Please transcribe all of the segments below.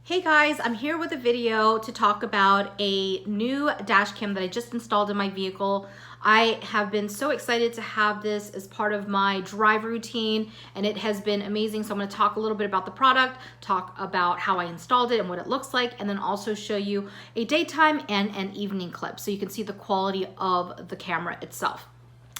Hey guys, I'm here with a video to talk about a new dash cam that I just installed in my vehicle. I have been so excited to have this as part of my drive routine, and it has been amazing. So I'm going to talk a little bit about the product, talk about how I installed it and what it looks like, and then also show you a daytime and an evening clip so you can see the quality of the camera itself.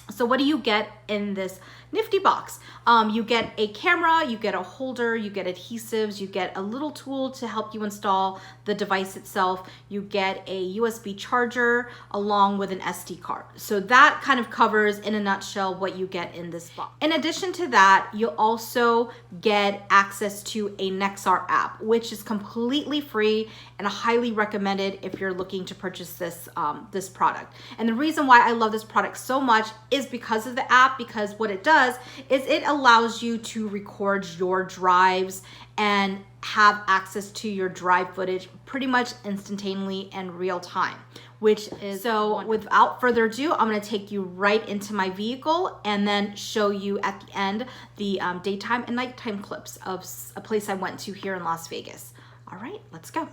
So what do you get in this nifty box? You get a camera, you get a holder, you get adhesives, you get a little tool to help you install the device itself. You get a USB charger along with an SD card. So that kind of covers in a nutshell what you get in this box. In addition to that, you'll also get access to a Nexar app, which is completely free and highly recommended if you're looking to purchase this, this product. And the reason why I love this product so much is because of the app, because what it does is it allows you to record your drives and have access to your drive footage pretty much instantaneously and real time, which is so wonderful. Without further ado, I'm going to take you right into my vehicle and then show you at the end the daytime and nighttime clips of a place I went to here in Las Vegas. All right, let's go.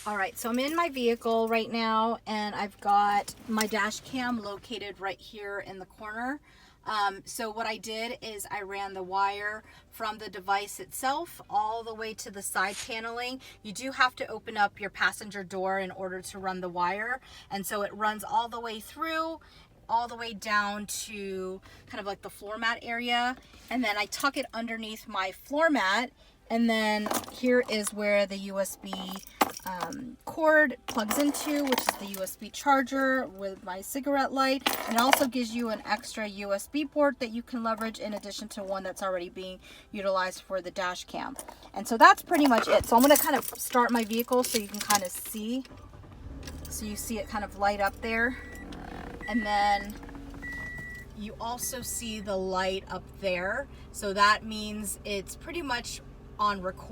All right, so I'm in my vehicle right now and I've got my dash cam located right here in the corner. So what I did is I ran the wire from the device itself all the way to the side paneling. You do have to open up your passenger door in order to run the wire. And so it runs all the way through, all the way down to kind of like the floor mat area. And then I tuck it underneath my floor mat. And then here is where the USB cord plugs into, which is the USB charger with my cigarette light. And it also gives you an extra USB port that you can leverage in addition to one that's already being utilized for the dash cam. And so that's pretty much it. So I'm going to kind of start my vehicle so you can kind of see. So you see it kind of light up there. And then you also see the light up there. So that means it's pretty much on record,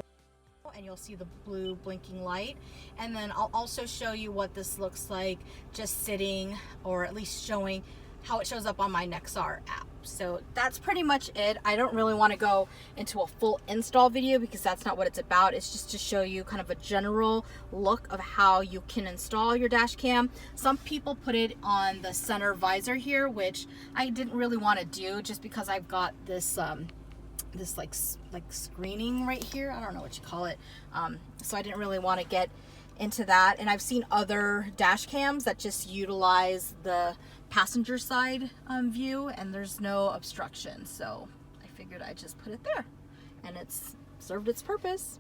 and you'll see the blue blinking light. And then I'll also show you what this looks like just sitting, or at least showing how it shows up on my Nexar app. So that's pretty much it. I don't really want to go into a full install video because that's not what it's about. It's just to show you kind of a general look of how you can install your dash cam. Some people put it on the center visor here, which I didn't really want to do just because I've got this this like screening right here. I don't know what you call it. So I didn't really want to get into that. And I've seen other dash cams that just utilize the passenger side view and there's no obstruction. So I figured I'd just put it there and it's served its purpose.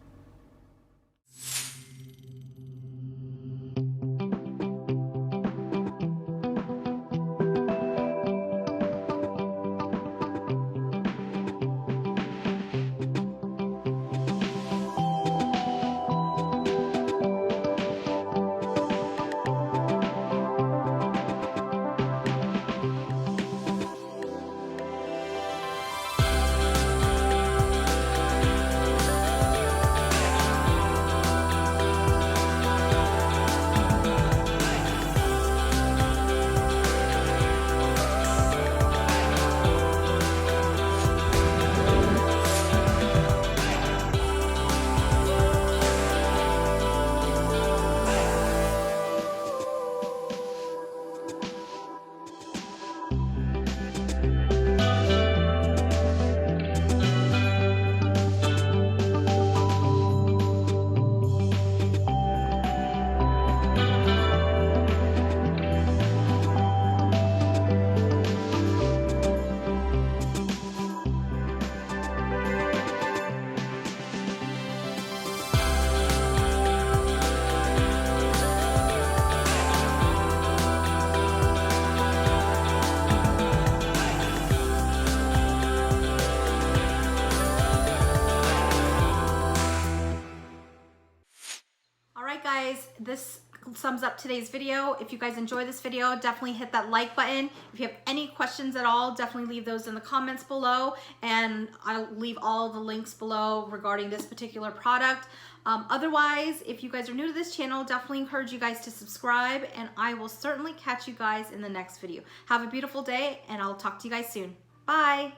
Guys, this sums up today's video. If you guys enjoy this video, definitely hit that like button. If you have any questions at all, definitely leave those in the comments below, and I'll leave all the links below regarding this particular product. Otherwise, if you guys are new to this channel, definitely encourage you guys to subscribe, and I will certainly catch you guys in the next video. Have a beautiful day, and I'll talk to you guys soon. Bye.